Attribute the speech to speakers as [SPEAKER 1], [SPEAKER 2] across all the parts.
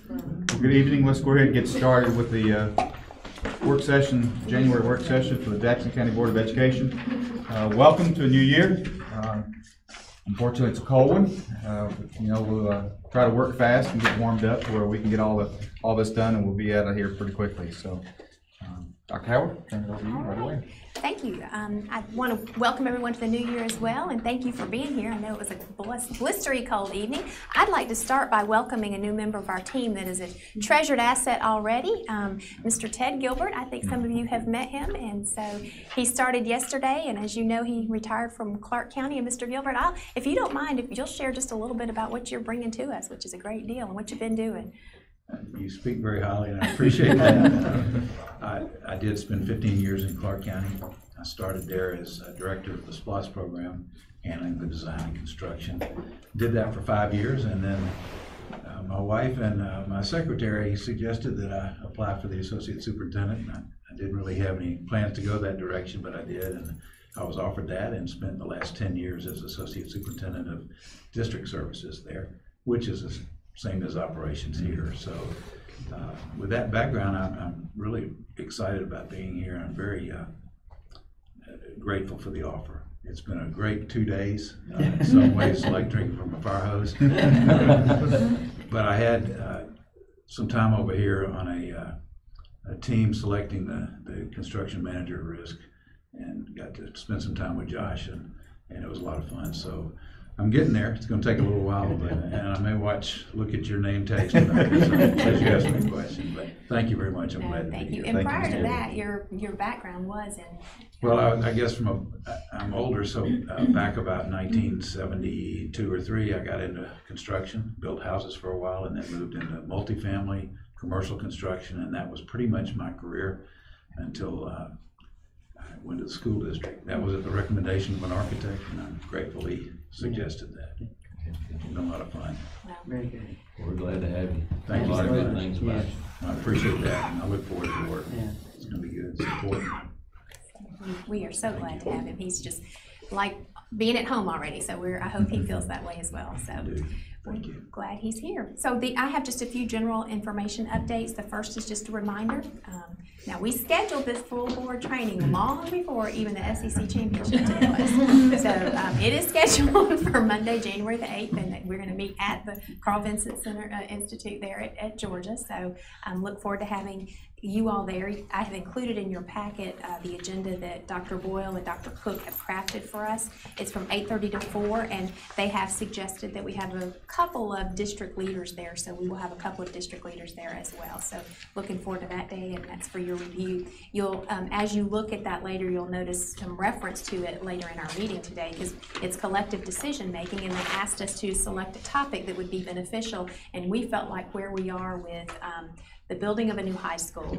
[SPEAKER 1] Well, good evening. Let's go ahead and get started with the work session, January work session for the Jackson County Board of Education. Welcome to a new year. Unfortunately, it's a cold one. We'll try to work fast and get warmed up to where we can get all this done, and we'll be out of here pretty quickly. So, Dr. Howard, turn it over to you right away.
[SPEAKER 2] Thank you. I want to welcome everyone to the new year as well, and thank you for being here. I know it was a blistery cold evening. I'd like to start by welcoming a new member of our team that is a treasured asset already, Mr. Ted Gilbert. I think some of you have met him, and so he started yesterday, and as you know, he retired from Clark County. And Mr. Gilbert, if you don't mind, if you'll share just a little bit about what you're bringing to us, which is a great deal, and what you've been doing.
[SPEAKER 3] You speak very highly, and I appreciate that. I did spend 15 years in Clark County. I started there as director of the SPLOST program, handling the design and construction. Did that for 5 years, and then my wife and my secretary suggested that I apply for the associate superintendent. I didn't really have any plans to go that direction, but I did, and I was offered that and spent the last 10 years as associate superintendent of district services there, which is the same as operations here. So with that background, I'm really excited about being here. I'm very grateful for the offer. It's been a great 2 days. In some ways, like drinking from a fire hose. But I had some time over here on a team selecting the construction manager risk, and got to spend some time with Josh, and it was a lot of fun. So I'm getting there. It's going to take a little while, and I may look at your name tags tonight as you ask me a question. But thank you very much. I'm glad to be here.
[SPEAKER 2] Thank you. And prior to that, your background was in.
[SPEAKER 3] Well, I guess I'm older, so back about 1972 or 3, I got into construction, built houses for a while, and then moved into multifamily commercial construction, and that was pretty much my career until I went to the school district. That was at the recommendation of an architect, and I'm grateful he suggested that. It's been a lot of fun.
[SPEAKER 4] Very good.
[SPEAKER 5] We're glad to have you.
[SPEAKER 3] Thank you.
[SPEAKER 5] A lot of good things about you.
[SPEAKER 3] I appreciate that, and I look forward to the work. Yeah. It's going to be good. It's important.
[SPEAKER 2] We are so glad to have him. He's just like being at home already, so I hope he feels that way as well. So
[SPEAKER 3] Thank you.
[SPEAKER 2] Glad he's here. So I have just a few general information updates. The first is just a reminder. Now, we scheduled this full board training long before even the SEC championship took place. So it is scheduled for Monday, January the 8th, and we're going to meet at the Carl Vincent Center Institute there at Georgia. So look forward to having you all there. I have included in your packet the agenda that Dr. Boyle and Dr. Cook have crafted for us. It's from 8:30 to 4, and they have suggested that we have a couple of district leaders there, so we will have a couple of district leaders there as well. So looking forward to that day, and that's for your review. You'll, as you look at that later, you'll notice some reference to it later in our meeting today, because it's collective decision making, and they asked us to select a topic that would be beneficial, and we felt like where we are with the building of a new high school,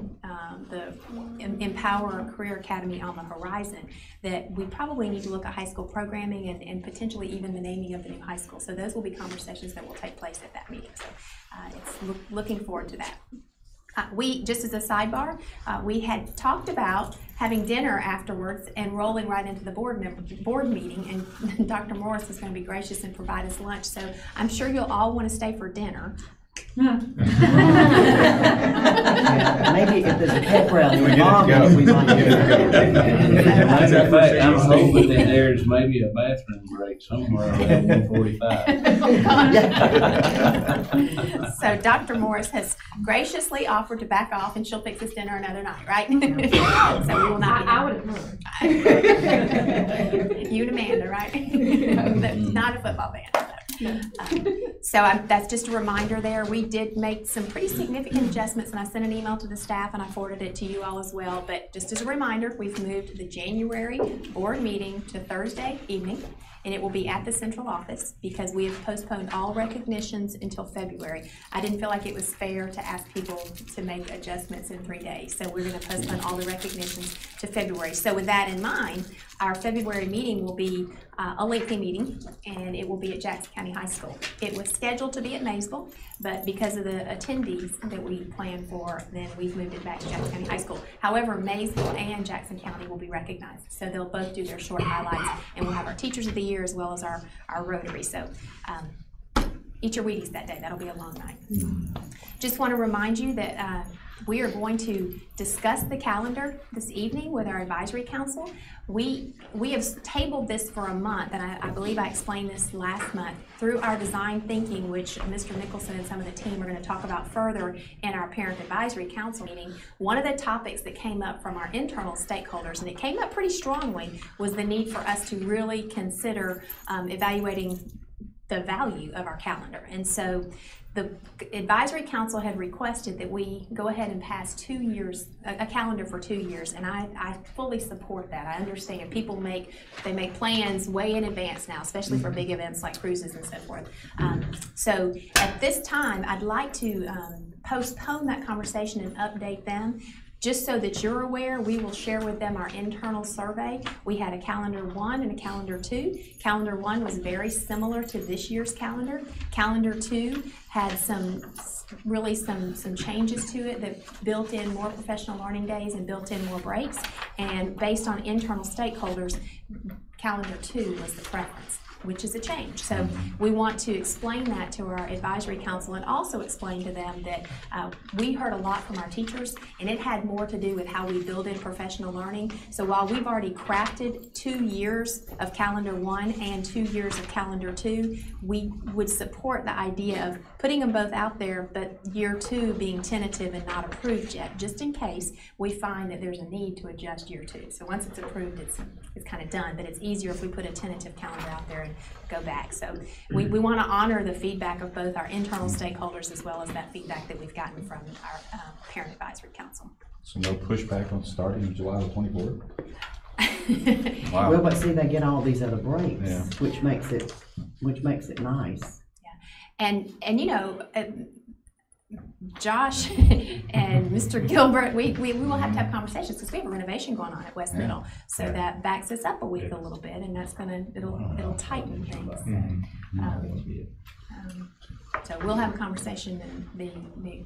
[SPEAKER 2] the Empower Career Academy on the horizon, that we probably need to look at high school programming and potentially even the naming of the new high school. So those will be conversations that will take place at that meeting. So it's looking forward to that. We, just as a sidebar, we had talked about having dinner afterwards and rolling right into the board meeting, and Dr. Morris was going to be gracious and provide us lunch. So I'm sure you'll all want to stay for dinner.
[SPEAKER 4] Yeah, maybe if there's a pep rally involved, we might
[SPEAKER 5] Matter of fact, I'm hoping that there's maybe a bathroom break somewhere around 1:45.
[SPEAKER 2] So Dr. Morris has graciously offered to back off, and she'll fix this dinner another night, right? So we will not.
[SPEAKER 6] I would have.
[SPEAKER 2] You and Amanda, right? Not a football band. So that's just a reminder there. We did make some pretty significant adjustments, and I sent an email to the staff and I forwarded it to you all as well. But just as a reminder, we've moved the January board meeting to Thursday evening, and it will be at the central office because we have postponed all recognitions until February. I didn't feel like it was fair to ask people to make adjustments in 3 days, so we're going to postpone all the recognitions to February. So with that in mind, our February meeting will be a lengthy meeting, and it will be at Jackson County High School. It was scheduled to be at Maysville, but because of the attendees that we planned for, then we've moved it back to Jackson County High School. However, Maysville and Jackson County will be recognized, so they'll both do their short highlights, and we'll have our Teachers of the Year as well as our Rotary. So eat your Wheaties that day. That'll be a long night. just want to remind you that we are going to discuss the calendar this evening with our advisory council. We have tabled this for a month, and I believe I explained this last month, through our design thinking, which Mr. Nicholson and some of the team are going to talk about further in our parent advisory council meeting. One of the topics that came up from our internal stakeholders, and it came up pretty strongly, was the need for us to really consider evaluating the value of our calendar. And so the advisory council had requested that we go ahead and pass 2 years, a calendar for 2 years, and I fully support that. I understand people make plans way in advance now, especially for big events like cruises and so forth. So at this time, I'd like to postpone that conversation and update them. Just so that you're aware, we will share with them our internal survey. We had a calendar 1 and a calendar 2. Calendar 1 was very similar to this year's calendar. Calendar 2 had some changes to it that built in more professional learning days and built in more breaks. And based on internal stakeholders, calendar 2 was the preference, which is a change. So we want to explain that to our advisory council and also explain to them that we heard a lot from our teachers, and it had more to do with how we build in professional learning. So while we've already crafted 2 years of calendar 1 and 2 years of calendar 2, we would support the idea of putting them both out there, but year 2 being tentative and not approved yet, just in case we find that there's a need to adjust year 2. So once it's approved, it's kind of done, but it's easier if we put a tentative calendar out there and go back. So we want to honor the feedback of both our internal stakeholders as well as that feedback that we've gotten from our parent advisory council.
[SPEAKER 1] So no pushback on starting July the 24th?
[SPEAKER 4] Wow. Well, but see, they get all these other breaks,
[SPEAKER 1] Yeah.
[SPEAKER 4] which makes it nice.
[SPEAKER 2] Yeah, and you know, Josh and Mr. Gilbert, we will have to have conversations because we have a renovation going on at West Middle, so that backs us up a week a little bit, and that's it'll tighten things. So we'll have a conversation in the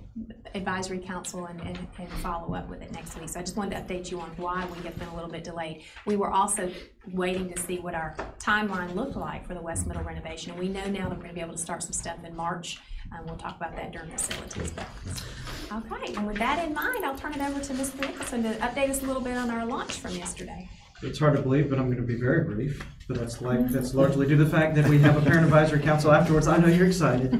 [SPEAKER 2] advisory council and follow up with it next week. So I just wanted to update you on why we have been a little bit delayed. We were also waiting to see what our timeline looked like for the West Middle renovation. We know now that we're going to be able to start some stuff in March. We'll talk about that during facilities. Okay, and with that in mind, I'll turn it over to Mr. Nicholson to update us a little bit on our launch from yesterday.
[SPEAKER 6] It's hard to believe, but I'm going to be very brief. But that's largely due to the fact that we have a parent advisory council afterwards. I know you're excited.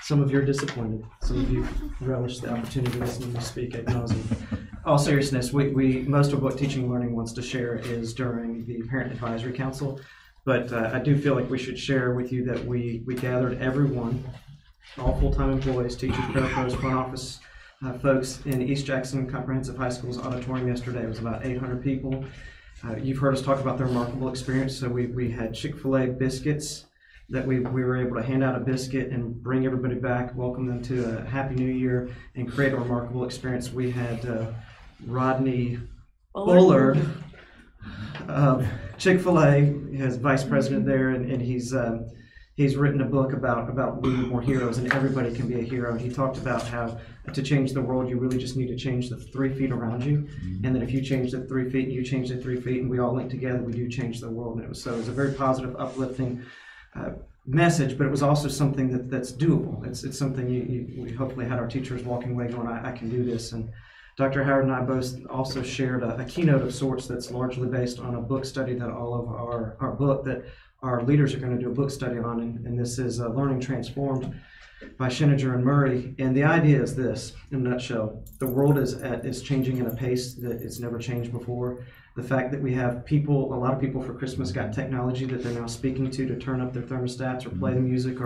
[SPEAKER 6] Some of you are disappointed. Some of you relish the opportunity to listen to me speak ad nauseum. All seriousness, we most of what Teaching and Learning wants to share is during the parent advisory council. But I do feel like we should share with you that we gathered everyone, all full-time employees, teachers, parapros, front office folks in East Jackson Comprehensive High School's auditorium yesterday. It was about 800 people. You've heard us talk about the remarkable experience. So we had Chick-fil-A biscuits that we were able to hand out a biscuit and bring everybody back, welcome them to a Happy New Year, and create a remarkable experience. We had Rodney Bullard of Chick-fil-A, has vice president there, and he's written a book about being more heroes, and everybody can be a hero. And he talked about how to change the world, you really just need to change the 3 feet around you, and then if you change the 3 feet, you change the 3 feet, and we all link together, we do change the world. And it was a very positive, uplifting message, but it was also something that's doable. It's something we hopefully had our teachers walking away going, I can do this. And Dr. Howard and I both also shared a keynote of sorts that's largely based on a book study that all of our book that our leaders are going to do a book study on, and this is Learning Transformed by Sheninger and Murray. And the idea is this, in a nutshell: the world is changing at a pace that it's never changed before. The fact that we have a lot of people for Christmas got technology that they're now speaking to turn up their thermostats or play the music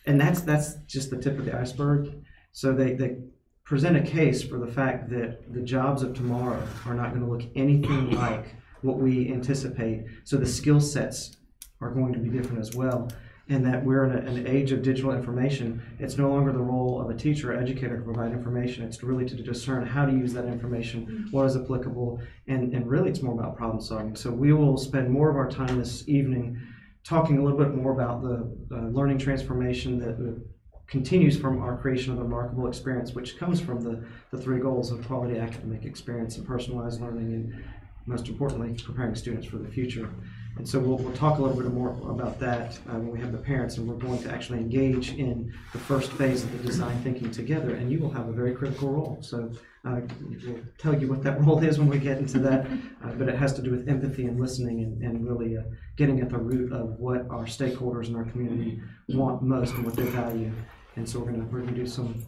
[SPEAKER 6] and that's just the tip of the iceberg. So they present a case for the fact that the jobs of tomorrow are not going to look anything like what we anticipate. So the skill sets are going to be different as well. And that we're in an age of digital information. It's no longer the role of a teacher or educator to provide information. It's really to discern how to use that information, what is applicable, and really it's more about problem solving. So we will spend more of our time this evening talking a little bit more about the learning transformation that continues from our creation of the remarkable experience, which comes from the 3 goals of quality academic experience and personalized learning most importantly, preparing students for the future. And so we'll talk a little bit more about that when we have the parents, and we're going to actually engage in the first phase of the design thinking together, and you will have a very critical role. So we'll tell you what that role is when we get into that, but it has to do with empathy and listening and really getting at the root of what our stakeholders in our community want most and what they value. And so we're gonna do some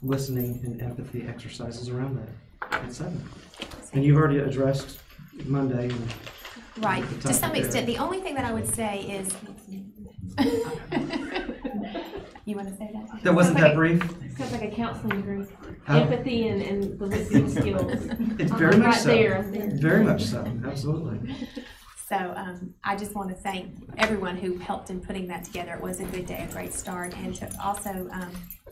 [SPEAKER 6] listening and empathy exercises around that at 7. And you've already addressed Monday.
[SPEAKER 2] Right, to some extent. The only thing that I would say is, you want to say that?
[SPEAKER 6] That wasn't that brief?
[SPEAKER 7] Sounds like a counseling group.
[SPEAKER 6] Huh?
[SPEAKER 7] Empathy and the listening skills.
[SPEAKER 6] It's very much
[SPEAKER 7] right
[SPEAKER 6] so.
[SPEAKER 7] there. I'm there.
[SPEAKER 6] Very much so, absolutely.
[SPEAKER 2] So I just want to thank everyone who helped in putting that together. It was a good day, a great start, and to also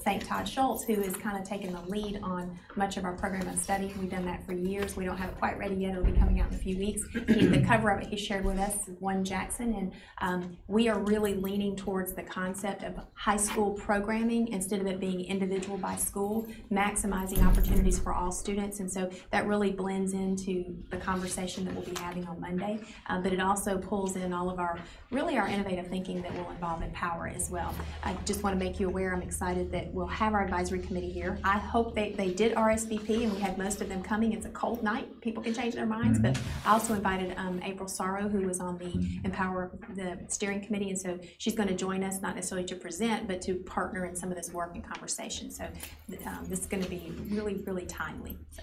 [SPEAKER 2] thank Todd Schultz, who has kind of taken the lead on much of our program of study. We've done that for years. We don't have it quite ready yet. It'll be coming out in a few weeks. The cover of it he shared with us, One Jackson, and we are really leaning towards the concept of high school programming instead of it being individual by school, maximizing opportunities for all students, and so that really blends into the conversation that we'll be having on Monday, but it also pulls in all of our innovative thinking that will involve Empower as well. I just want to make you aware, I'm excited that we'll have our advisory committee here. I hope they did RSVP, and we had most of them coming. It's a cold night. People can change their minds, but I also invited April Sorrow, who was on the Empower, the steering committee, and so she's going to join us, not necessarily to present, but to partner in some of this work and conversation. So this is going to be really, really timely. So,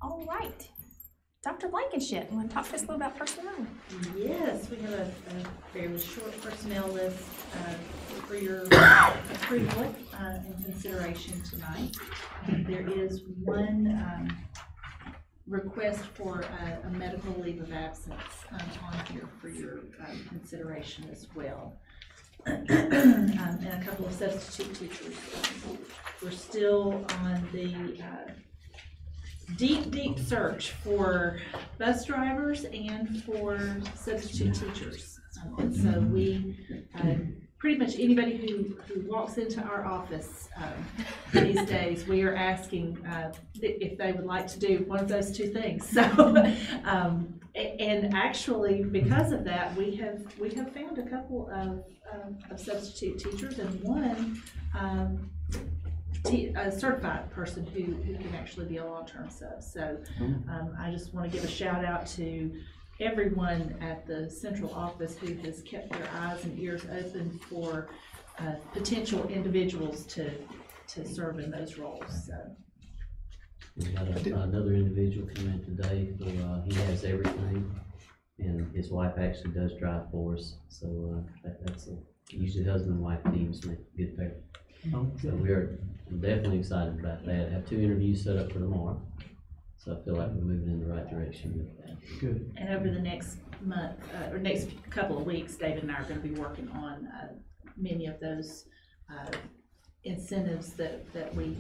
[SPEAKER 2] all right. Dr. Blankenship, you want to talk to us a little about personnel?
[SPEAKER 8] Yes, we have a fairly short personnel list for your approval and consideration tonight. There is one request for a medical leave of absence on here for your consideration as well. And a couple of substitute teachers. We're still on the deep search for bus drivers and for substitute teachers. And so we, pretty much anybody who walks into our office these days, we are asking if they would like to do one of those two things. So, and actually because of that, we have found a couple of substitute teachers, and one a certified person who can actually be a long-term sub. So I just want to give a shout out to everyone at the central office who has kept their eyes and ears open for potential individuals to serve in those roles. So.
[SPEAKER 9] We had another individual come in today who he has everything, and his wife actually does drive for us. So that's usually husband and wife teams make a good pair. So we're definitely excited about that. I have 2 interviews set up for tomorrow, so I feel like we're moving in the right direction with that.
[SPEAKER 6] Good.
[SPEAKER 8] And over the next month, or next couple of weeks, David and I are going to be working on many of those incentives that we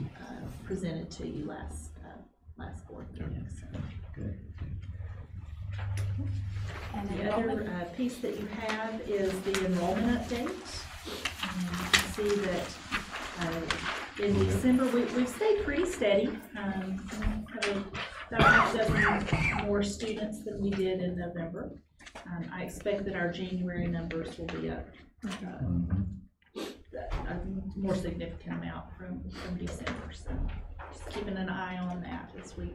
[SPEAKER 8] presented to you last board meeting. So.
[SPEAKER 6] Good.
[SPEAKER 8] And the other piece that you have is the enrollment update. And you can see that in December, we've stayed pretty steady. Have about 6 more students than we did in November. I expect that our January numbers will be up a more significant amount from December. So just keeping an eye on that as we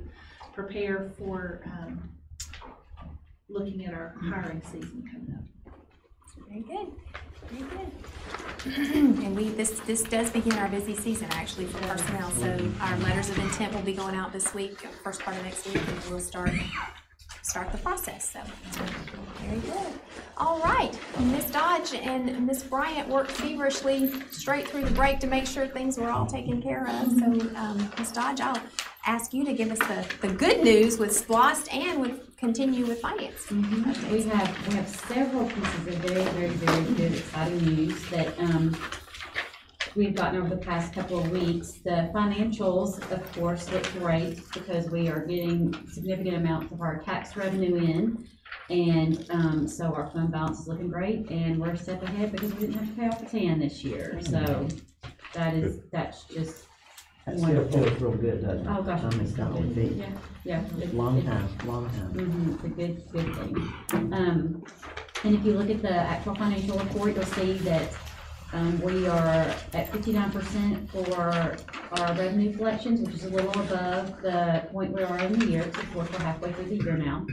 [SPEAKER 8] prepare for looking at our hiring season coming up.
[SPEAKER 2] Very good. Very good. And this does begin our busy season actually for personnel. So our letters of intent will be going out this week, first part of next week, and we'll start the process. So very good. All right, Ms. Dodge and Ms. Bryant worked feverishly straight through the break to make sure things were all taken care of. So Ms. Dodge, I'll ask you to give us the good news with SPLOST and continue with finance.
[SPEAKER 10] We have several pieces of very good, exciting news that we've gotten over the past couple of weeks. The financials, of course, look great because we are getting significant amounts of our tax revenue in, and so our fund balance is looking great, and we're a step ahead because we didn't have to pay off the TAN this year. So that's just
[SPEAKER 4] That still feels real good, doesn't it?
[SPEAKER 10] Oh, gosh.
[SPEAKER 4] I mean, it's not with feet.
[SPEAKER 10] Yeah.
[SPEAKER 4] Long time.
[SPEAKER 10] It's a good thing. And if you look at the actual financial report, you'll see that, we are at 59% for our revenue collections, which is a little above the point we are in the year, because of course we're halfway through the year now.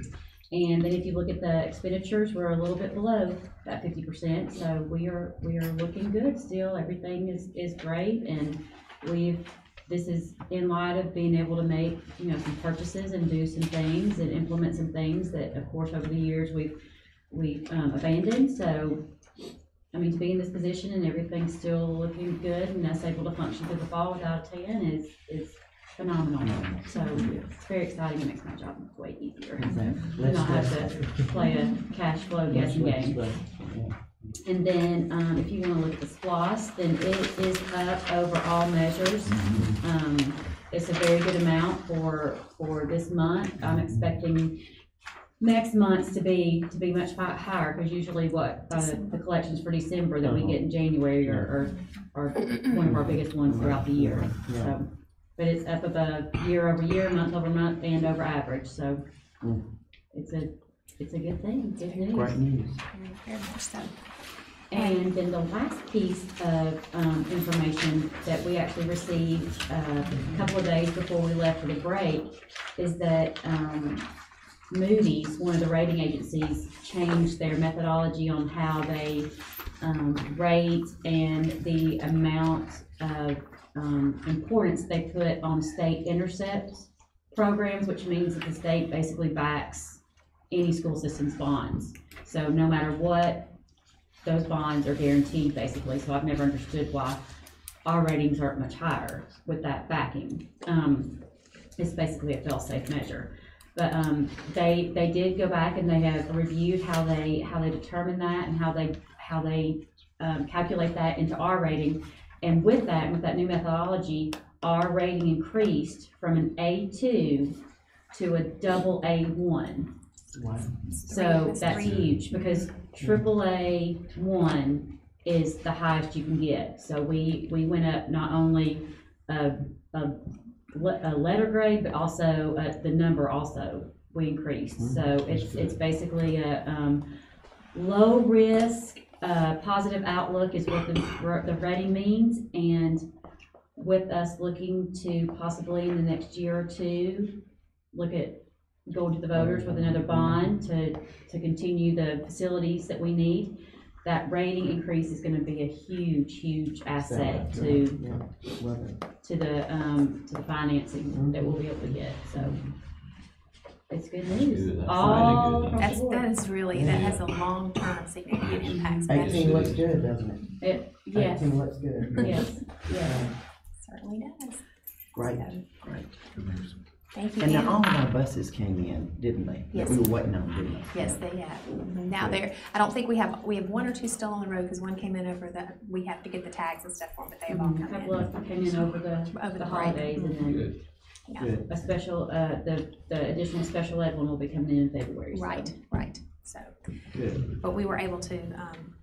[SPEAKER 10] And then if you look at the expenditures, we're a little bit below that 50%, so we are looking good still. Everything is great, and this is in light of being able to make, some purchases and do some things and implement some things that, of course, over the years we've abandoned. So, I mean, to be in this position and everything's still looking good and us able to function through the fall without a tan is phenomenal. So it's very exciting. It makes my job way easier.
[SPEAKER 4] Exactly.
[SPEAKER 10] Not have to play a cash flow guessing game. And then, if you wanna look at the SPOS, then it is up over all measures. It's a very good amount for this month. I'm expecting next month's to be much higher, because usually the collections for December that we get in January are one of our biggest ones throughout the year. So, but it's up above year over year, month over month, and over average, so it's a good thing, good news.
[SPEAKER 4] Great news.
[SPEAKER 2] Very much so.
[SPEAKER 10] And then the last piece of information that we actually received a couple of days before we left for the break is that Moody's, one of the rating agencies, changed their methodology on how they rate and the amount of importance they put on state intercept programs, which means that the state basically backs any school system's bonds. So no matter what, those bonds are guaranteed basically. So I've never understood why our ratings aren't much higher with that backing. It's basically a fail-safe measure. But they did go back and they have reviewed how they determine that and how they calculate that into our rating. And with that new methodology, our rating increased from an A2 to a double A1.
[SPEAKER 4] Wow.
[SPEAKER 10] So that's huge, because AAA1 is the highest you can get. So we went up not only a letter grade, but also the number also we increased. So it's basically a low risk, positive outlook is what the rating means. And with us looking to possibly in the next year or two look at going to the voters with another bond to continue the facilities that we need, that rating increase is going to be a huge asset to the financing that we'll be able to get. So it's good news.
[SPEAKER 2] That has a long-term significant impact.
[SPEAKER 4] 18 looks good, doesn't it?
[SPEAKER 10] Yes.
[SPEAKER 4] 18 looks good.
[SPEAKER 10] Yes.
[SPEAKER 2] Certainly does.
[SPEAKER 4] Great.
[SPEAKER 3] Great, good news.
[SPEAKER 2] Thank you.
[SPEAKER 4] And now all of our buses came in, didn't they?
[SPEAKER 2] Yes.
[SPEAKER 4] That we were waiting on, didn't they?
[SPEAKER 2] Yes, they have. Now I don't think we have one or two still on the road, because one came in we have to get the tags and stuff for them, but they have all
[SPEAKER 10] A
[SPEAKER 2] come
[SPEAKER 10] couple
[SPEAKER 2] in.
[SPEAKER 10] of them came in over the holidays, and then
[SPEAKER 4] Good.
[SPEAKER 10] a special, the additional special ed one will be coming in February. So.
[SPEAKER 2] Right. So,
[SPEAKER 4] Good.
[SPEAKER 2] but we were able to,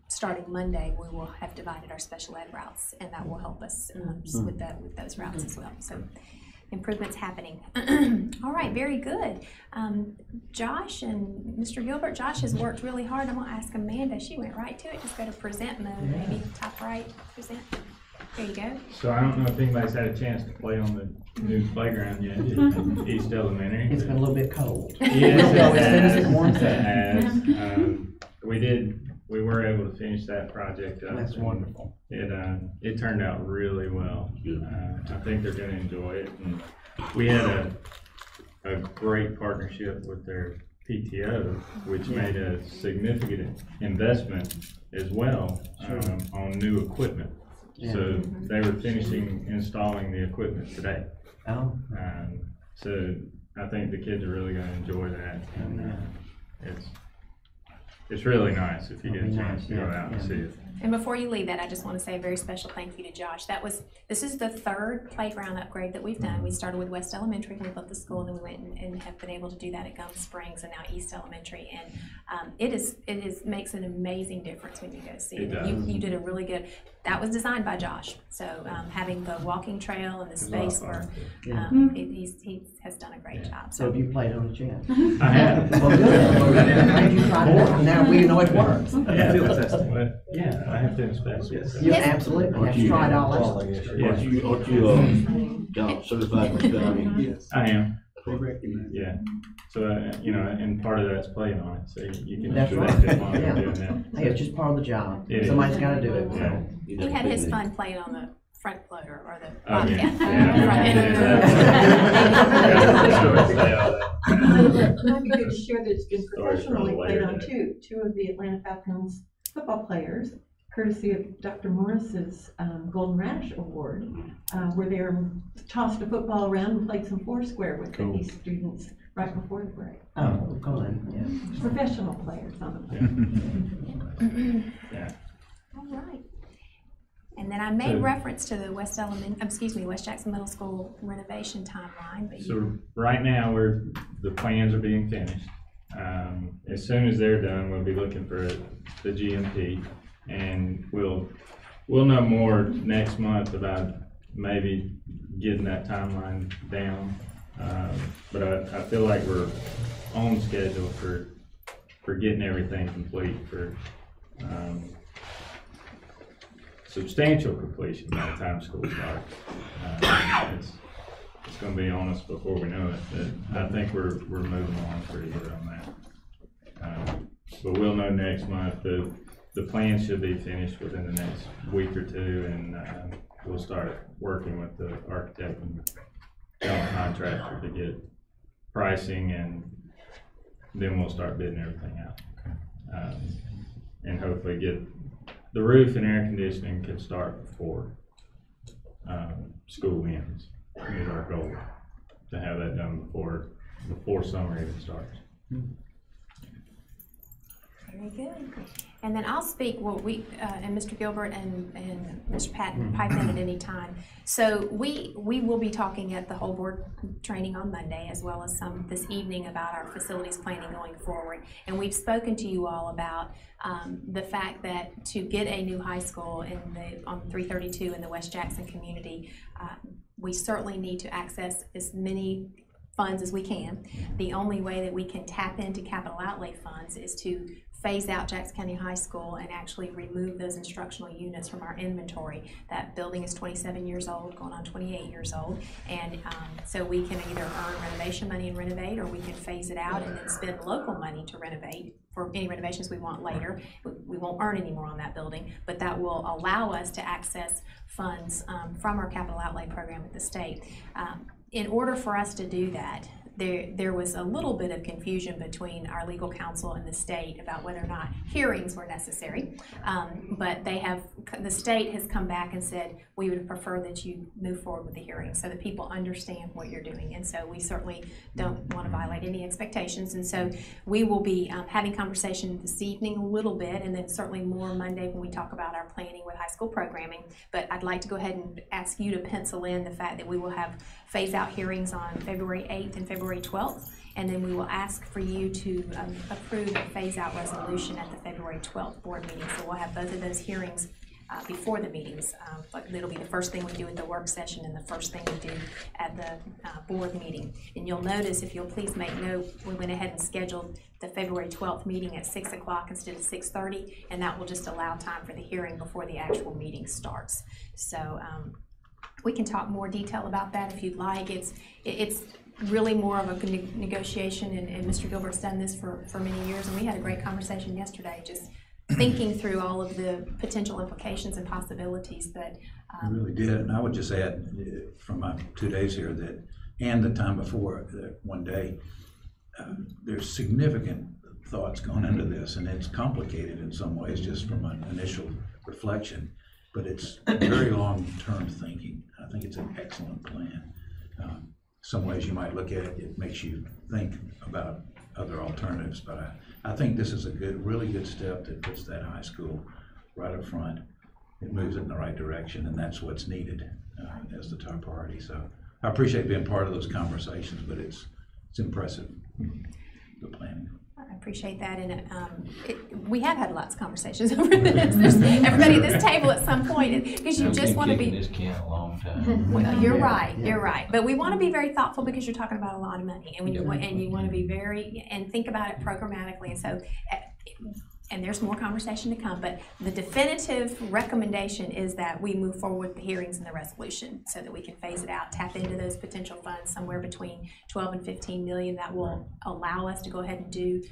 [SPEAKER 2] starting Monday, we will have divided our special ed routes, and that will help us with those routes as well. So, improvements happening. All right, very good. Josh and Mr. Gilbert, Josh has worked really hard. I'm gonna ask Amanda, she went right to it. Just go to present mode, maybe top right, present. There you go.
[SPEAKER 11] So I don't know if anybody's had a chance to play on the new playground yet at East Elementary.
[SPEAKER 4] It's been a little bit cold.
[SPEAKER 11] Yes,
[SPEAKER 4] it warms up.
[SPEAKER 11] We were able to finish that project up.
[SPEAKER 4] That's wonderful.
[SPEAKER 11] It turned out really well. I think they're gonna enjoy it. And we had a great partnership with their PTO, which made a significant investment as well on new equipment.
[SPEAKER 4] Yeah.
[SPEAKER 11] So they were finishing installing the equipment today.
[SPEAKER 4] Oh.
[SPEAKER 11] So I think the kids are really gonna enjoy that, and it's really nice if you get a chance to go out and see it.
[SPEAKER 2] And before you leave that, I just want to say a very special thank you to Josh. This is the third playground upgrade that we've done. We started with West Elementary when we built the school, and then we went and have been able to do that at Gum Springs and now East Elementary. And it makes an amazing difference when you go see it. You did a really good. That was designed by Josh. So having the walking trail and the space where he has done a great job.
[SPEAKER 4] So have you played on it yet?
[SPEAKER 11] I have.
[SPEAKER 4] Well, good. Glad you tried it out. Now we know it works.
[SPEAKER 11] Yeah.
[SPEAKER 6] Field testing.
[SPEAKER 11] But, yeah, I have to inspect it. So.
[SPEAKER 4] Yeah, absolutely. Have you tried all that?
[SPEAKER 11] Yes.
[SPEAKER 5] Aren't you certified with
[SPEAKER 6] Yes.
[SPEAKER 11] I am.
[SPEAKER 6] They recognize.
[SPEAKER 11] Yeah. So, and part of that's playing on it, so you can
[SPEAKER 4] That's
[SPEAKER 11] inspect
[SPEAKER 4] right.
[SPEAKER 11] it while
[SPEAKER 4] Yeah.
[SPEAKER 11] you're doing that.
[SPEAKER 4] Hey, it's just part of the job.
[SPEAKER 11] It is.
[SPEAKER 4] Somebody's gotta do it,
[SPEAKER 11] Yeah.
[SPEAKER 4] so.
[SPEAKER 2] He had his fun playing on the front loader or the
[SPEAKER 11] Oh, yeah.
[SPEAKER 2] front
[SPEAKER 12] It might be good to share that it's been
[SPEAKER 11] Stories from
[SPEAKER 12] professionally played
[SPEAKER 11] later
[SPEAKER 12] on
[SPEAKER 11] today.
[SPEAKER 12] two of the Atlanta Falcons football players, courtesy of Dr. Morris's Golden Radish Award, where they tossed a football around and played some foursquare with these students right before the break.
[SPEAKER 4] Oh, good, yeah.
[SPEAKER 12] Professional players on the field.
[SPEAKER 11] Yeah.
[SPEAKER 2] All right. And then I made reference to the West Jackson Middle School renovation timeline, but
[SPEAKER 11] So right now, the plans are being finished. As soon as they're done, we'll be looking for the GMP, and we'll know more next month about maybe getting that timeline down. But I feel like we're on schedule for getting everything complete for substantial completion by the time school starts. It's going to be on us before we know it, but I think we're moving along pretty good on that. But we'll know next month. The plan should be finished within the next week or two, and we'll start working with the architect and general contractor to get pricing, and then we'll start bidding everything out. And hopefully get the roof and air conditioning can start before school ends. Is our goal to have that done before summer even starts.
[SPEAKER 2] very good. And then I'll speak, and Mr. Gilbert and Mr. Patton pipe in at any time. So we will be talking at the whole board training on Monday, as well as some this evening about our facilities planning going forward. And we've spoken to you all about the fact that to get a new high school on 332 in the West Jackson community, we certainly need to access as many funds as we can. The only way that we can tap into capital outlay funds is to phase out Jackson County High School and actually remove those instructional units from our inventory. That building is 27 years old, going on 28 years old, and so we can either earn renovation money and renovate, or we can phase it out and then spend local money to renovate for any renovations we want later. We won't earn any more on that building, but that will allow us to access funds from our capital outlay program at the state. In order for us to do that, there was a little bit of confusion between our legal counsel and the state about whether or not hearings were necessary. But the state has come back and said, we would prefer that you move forward with the hearing so that people understand what you're doing. And so we certainly don't want to violate any expectations. And so we will be having conversation this evening a little bit, and then certainly more Monday when we talk about our planning with high school programming. But I'd like to go ahead and ask you to pencil in the fact that we will have phase out hearings on February 8th and February 12th, and then we will ask for you to approve a phase out resolution at the February 12th board meeting. So we'll have both of those hearings before the meetings. But it'll be the first thing we do at the work session and the first thing we do at the board meeting. And you'll notice, if you'll please make note, we went ahead and scheduled the February 12th meeting at 6 o'clock instead of 6:30, and that will just allow time for the hearing before the actual meeting starts. So we can talk more detail about that if you'd like. It's really more of a negotiation, and Mr. Gilbert's done this for many years, and we had a great conversation yesterday, just thinking through all of the potential implications and possibilities. But
[SPEAKER 3] we really did, and I would just add from my 2 days here that, and the time before, that one day, there's significant thoughts going into this, and it's complicated in some ways just from an initial reflection, but it's very long-term thinking. I think it's an excellent plan. Some ways you might look at it, it makes you think about other alternatives, but I think this is a really good step that puts that high school right up front, it moves it in the right direction, and that's what's needed as the top priority. So I appreciate being part of those conversations, but it's impressive, the planning.
[SPEAKER 2] I appreciate that, and we have had lots of conversations over this. There's everybody at this table at some point, because you just want to be.
[SPEAKER 5] This can a long time.
[SPEAKER 2] Well, you're right, you're right. But we want to be very thoughtful because you're talking about a lot of money, and you want to be very and think about it programmatically. And so, and there's more conversation to come. But the definitive recommendation is that we move forward with the hearings and the resolution so that we can phase it out, tap into those potential funds somewhere between 12 and 15 million that will allow us to go ahead and do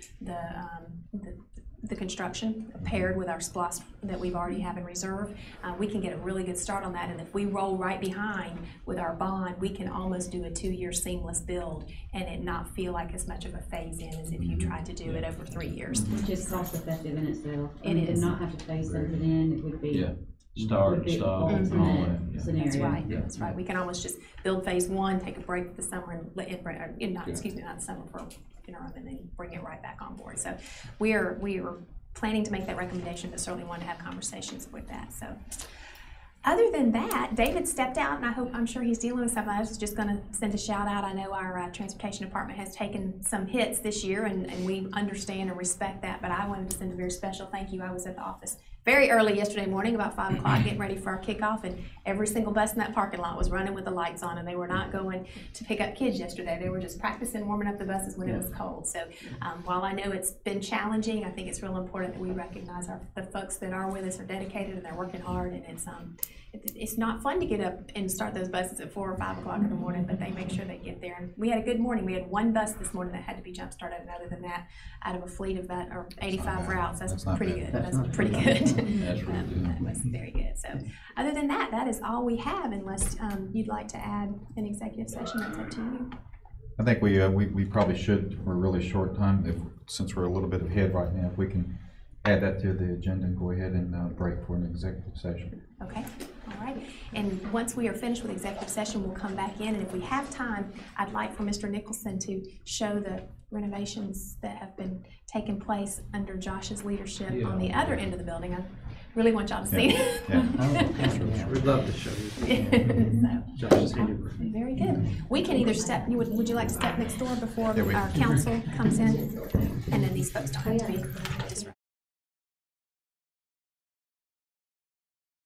[SPEAKER 2] the construction paired with our SPLOST that we've already have in reserve. We can get a really good start on that, and if we roll right behind with our bond, we can almost do a 2-year seamless build and it not feel like as much of a phase in as if you tried to do it over 3 years.
[SPEAKER 10] Which is cost effective in itself.
[SPEAKER 2] It is.
[SPEAKER 10] To not have to phase something in, it would be.
[SPEAKER 5] Yeah. Start and stop and all that. Yeah.
[SPEAKER 10] Scenario.
[SPEAKER 2] That's right, that's right. We can almost just build phase 1, take a break for the summer and let it, not the summer for interim, and then bring it right back on board. So we are planning to make that recommendation, but certainly want to have conversations with that. So other than that, David stepped out, and I'm sure he's dealing with something. I was just going to send a shout out. I know our transportation department has taken some hits this year, and we understand and respect that, but I wanted to send a very special thank you. I was at the office very early yesterday morning, about 5 o'clock, getting ready for our kickoff, and every single bus in that parking lot was running with the lights on, and they were not going to pick up kids yesterday. They were just practicing warming up the buses when it was cold. So while I know it's been challenging, I think it's real important that we recognize the folks that are with us are dedicated and they're working hard, and it's not fun to get up and start those buses at 4 or 5 o'clock in the morning, but they make sure they get there. And we had a good morning. We had one bus this morning that had to be jump started, and other than that, out of a fleet of about 85 routes, that's pretty good. That's pretty good.
[SPEAKER 5] That's really good.
[SPEAKER 2] That was very good. So other than that, that is all we have, unless you'd like to add an executive session. That's up to you.
[SPEAKER 1] I think we probably should. We're really short time. Since we're a little bit ahead right now, if we can add that to the agenda and go ahead and break for an executive session.
[SPEAKER 2] Okay. All right. And once we are finished with executive session, we'll come back in, and if we have time, I'd like for Mr. Nicholson to show the renovations that have been taking place under Josh's leadership on the other end of the building. I really want y'all to see it.
[SPEAKER 6] We'd love to show you. Josh's handiwork.
[SPEAKER 2] Very good. We can either step, would you like to step next door before our council comes in? And then these folks don't have to be.